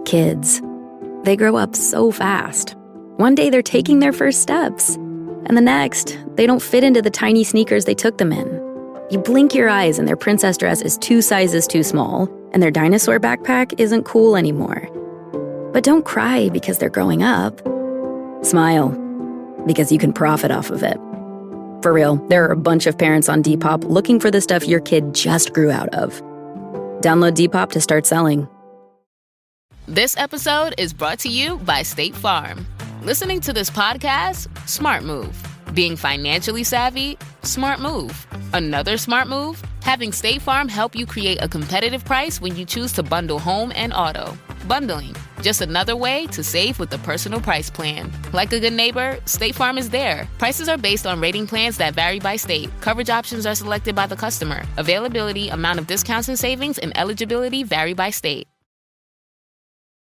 Kids. They grow up so fast. One day they're taking their first steps, and the next, they don't fit into the tiny sneakers they took them in. You blink your eyes and their princess dress is 2 sizes too small, and their dinosaur backpack isn't cool anymore. But don't cry because they're growing up. Smile, because you can profit off of it. For real, there are a bunch of parents on Depop looking for the stuff your kid just grew out of. Download Depop to start selling. This episode is brought to you by State Farm. Listening to this podcast? Smart move. Being financially savvy? Smart move. Another smart move? Having State Farm help you create a competitive price when you choose to bundle home and auto. Bundling, just another way to save with the personal price plan. Like a good neighbor, State Farm is there. Prices are based on rating plans that vary by state. Coverage options are selected by the customer. Availability, amount of discounts and savings, and eligibility vary by state.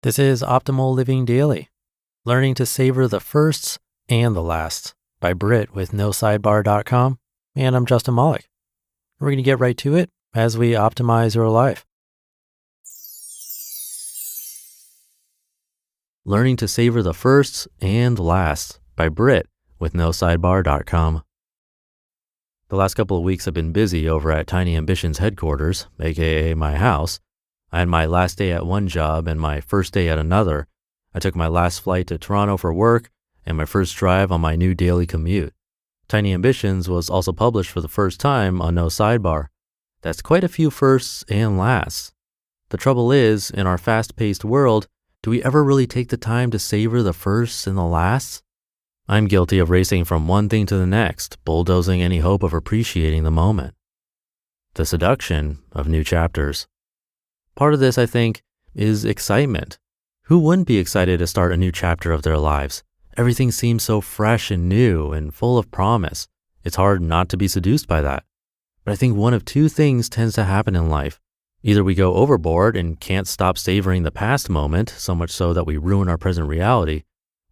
This is Optimal Living Daily, learning to savor the firsts and the lasts by Britt with NoSidebar.com. And I'm Justin Malik. We're going to get right to it as we optimize your life. Learning to Savor the Firsts and Lasts by Britt with NoSidebar.com. The last couple of weeks have been busy over at Tiny Ambitions headquarters, aka my house. I had my last day at one job and my first day at another. I took my last flight to Toronto for work and my first drive on my new daily commute. Tiny Ambitions was also published for the first time on No Sidebar. That's quite a few firsts and lasts. The trouble is, in our fast-paced world, do we ever really take the time to savor the firsts and the lasts? I'm guilty of racing from one thing to the next, bulldozing any hope of appreciating the moment. The seduction of new chapters. Part of this, I think, is excitement. Who wouldn't be excited to start a new chapter of their lives? Everything seems so fresh and new and full of promise. It's hard not to be seduced by that. But I think one of two things tends to happen in life. Either we go overboard and can't stop savoring the past moment, so much so that we ruin our present reality,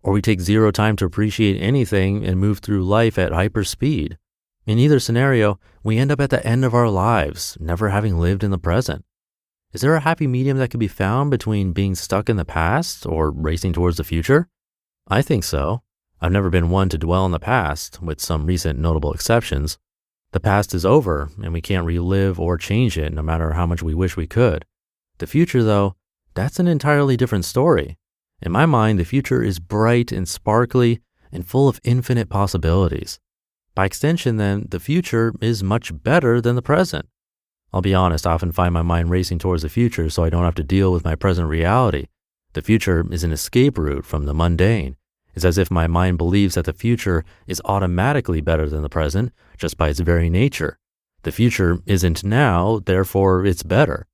or we take zero time to appreciate anything and move through life at hyper speed. In either scenario, we end up at the end of our lives, never having lived in the present. Is there a happy medium that could be found between being stuck in the past or racing towards the future? I think so. I've never been one to dwell in the past, with some recent notable exceptions. The past is over, and we can't relive or change it no matter how much we wish we could. The future, though, that's an entirely different story. In my mind, the future is bright and sparkly and full of infinite possibilities. By extension, then, the future is much better than the present. I'll be honest, I often find my mind racing towards the future so I don't have to deal with my present reality. The future is an escape route from the mundane. It's as if my mind believes that the future is automatically better than the present just by its very nature. The future isn't now, therefore it's better.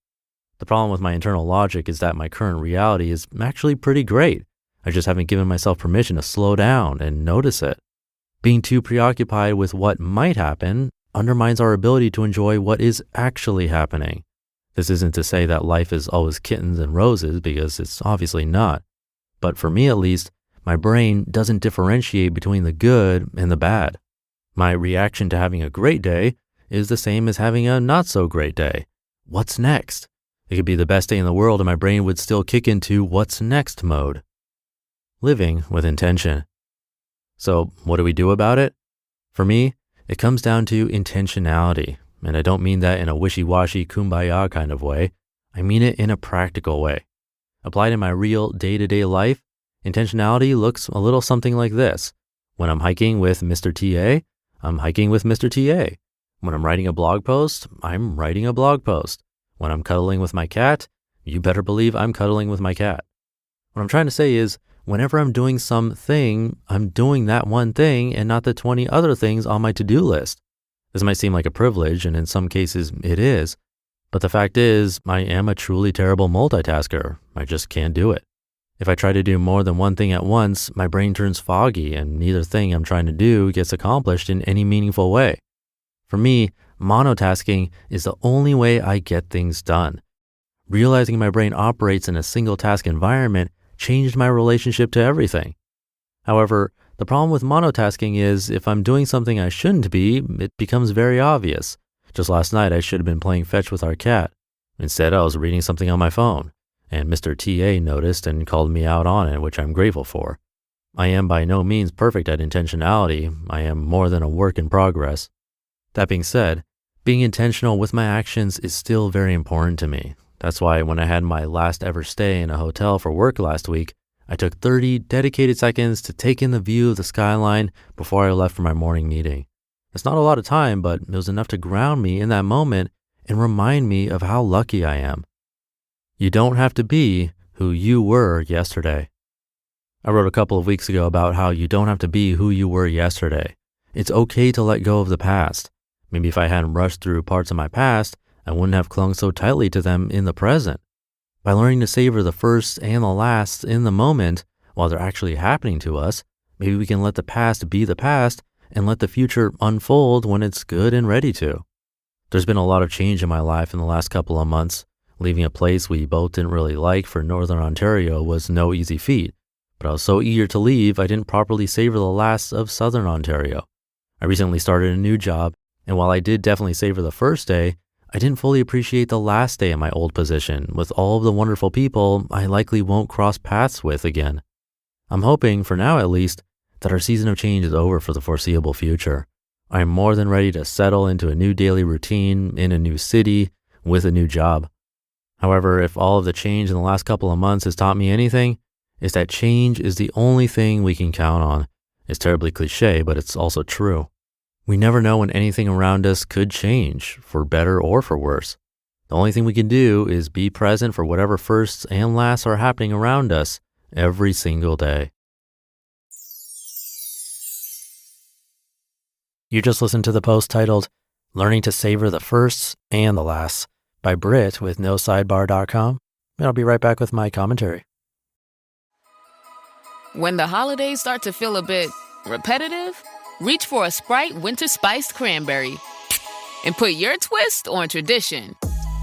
The problem with my internal logic is that my current reality is actually pretty great. I just haven't given myself permission to slow down and notice it. Being too preoccupied with what might happen undermines our ability to enjoy what is actually happening. This isn't to say that life is always kittens and roses, because it's obviously not. But for me at least, my brain doesn't differentiate between the good and the bad. My reaction to having a great day is the same as having a not so great day. What's next? It could be the best day in the world and my brain would still kick into what's next mode. Living with intention. So what do we do about it? For me, it comes down to intentionality, and I don't mean that in a wishy-washy kumbaya kind of way. I mean it in a practical way. Applied in my real day-to-day life, intentionality looks a little something like this. When I'm hiking with Mr. TA, I'm hiking with Mr. TA. When I'm writing a blog post, I'm writing a blog post. When I'm cuddling with my cat, you better believe I'm cuddling with my cat. What I'm trying to say is, whenever I'm doing something, I'm doing that one thing and not the 20 other things on my to-do list. This might seem like a privilege, and in some cases it is. But the fact is, I am a truly terrible multitasker. I just can't do it. If I try to do more than one thing at once, my brain turns foggy and neither thing I'm trying to do gets accomplished in any meaningful way. For me, monotasking is the only way I get things done. Realizing my brain operates in a single task environment changed my relationship to everything. However, the problem with monotasking is if I'm doing something I shouldn't be, it becomes very obvious. Just last night, I should have been playing fetch with our cat. Instead, I was reading something on my phone. and Mr. TA noticed and called me out on it, which I'm grateful for. I am by no means perfect at intentionality. I am more than a work in progress. That being said, being intentional with my actions is still very important to me. That's why when I had my last ever stay in a hotel for work last week, I took 30 dedicated seconds to take in the view of the skyline before I left for my morning meeting. It's not a lot of time, but it was enough to ground me in that moment and remind me of how lucky I am. You don't have to be who you were yesterday. I wrote a couple of weeks ago about how you don't have to be who you were yesterday. It's okay to let go of the past. Maybe if I hadn't rushed through parts of my past, I wouldn't have clung so tightly to them in the present. By learning to savor the first and the last in the moment while they're actually happening to us, maybe we can let the past be the past and let the future unfold when it's good and ready to. There's been a lot of change in my life in the last couple of months. Leaving a place we both didn't really like for Northern Ontario was no easy feat, but I was so eager to leave I didn't properly savor the last of Southern Ontario. I recently started a new job, and while I did definitely savor the first day, I didn't fully appreciate the last day in my old position with all of the wonderful people I likely won't cross paths with again. I'm hoping, for now at least, that our season of change is over for the foreseeable future. I am more than ready to settle into a new daily routine in a new city with a new job. However, if all of the change in the last couple of months has taught me anything, it's that change is the only thing we can count on. It's terribly cliche, but it's also true. We never know when anything around us could change, for better or for worse. The only thing we can do is be present for whatever firsts and lasts are happening around us every single day. You just listened to the post titled, Learning to Savor the Firsts and the Lasts by Britt with Sidebar.com, and I'll be right back with my commentary. When the holidays start to feel a bit repetitive, reach for a Sprite Winter Spiced Cranberry and put your twist on tradition.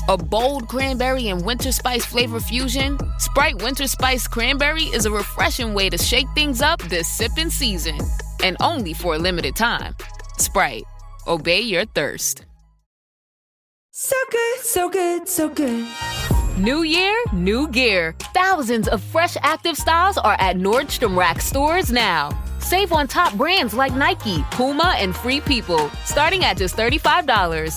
A bold cranberry and winter spice flavor fusion, Sprite Winter Spiced Cranberry is a refreshing way to shake things up this sipping season, and only for a limited time. Sprite, obey your thirst. So good, so good, so good. New year, new gear. Thousands of fresh active styles are at Nordstrom Rack stores now. Save on top brands like Nike, Puma, and Free People, starting at just $35.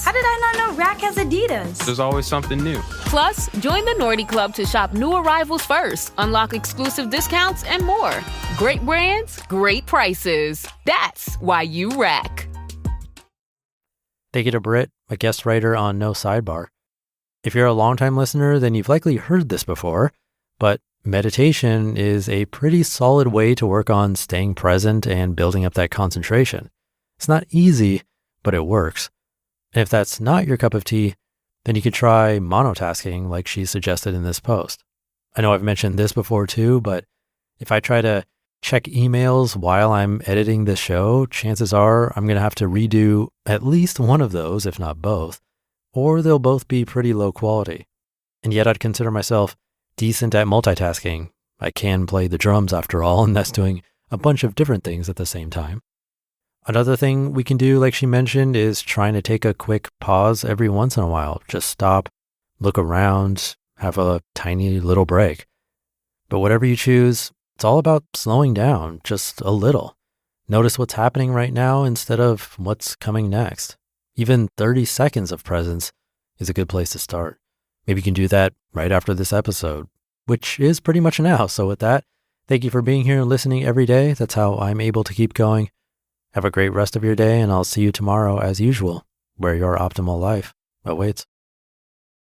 How did I not know Rack has Adidas? There's always something new. Plus, join the Nordy Club to shop new arrivals first, unlock exclusive discounts, and more. Great brands, great prices. That's why you Rack. Thank you to Britt, a guest writer on No Sidebar. If you're a longtime listener, then you've likely heard this before, but meditation is a pretty solid way to work on staying present and building up that concentration. It's not easy, but it works. And if that's not your cup of tea, then you could try monotasking like she suggested in this post. I know I've mentioned this before too, but if I try to check emails while I'm editing this show, chances are I'm going to have to redo at least one of those, if not both, or they'll both be pretty low quality. And yet I'd consider myself decent at multitasking. I can play the drums after all, and that's doing a bunch of different things at the same time. Another thing we can do, like she mentioned, is trying to take a quick pause every once in a while. Just stop, look around, have a tiny little break. But whatever you choose, it's all about slowing down just a little. Notice what's happening right now instead of what's coming next. Even 30 seconds of presence is a good place to start. Maybe you can do that right after this episode, which is pretty much now. So with that, thank you for being here and listening every day. That's how I'm able to keep going. Have a great rest of your day, and I'll see you tomorrow as usual, where your optimal life awaits.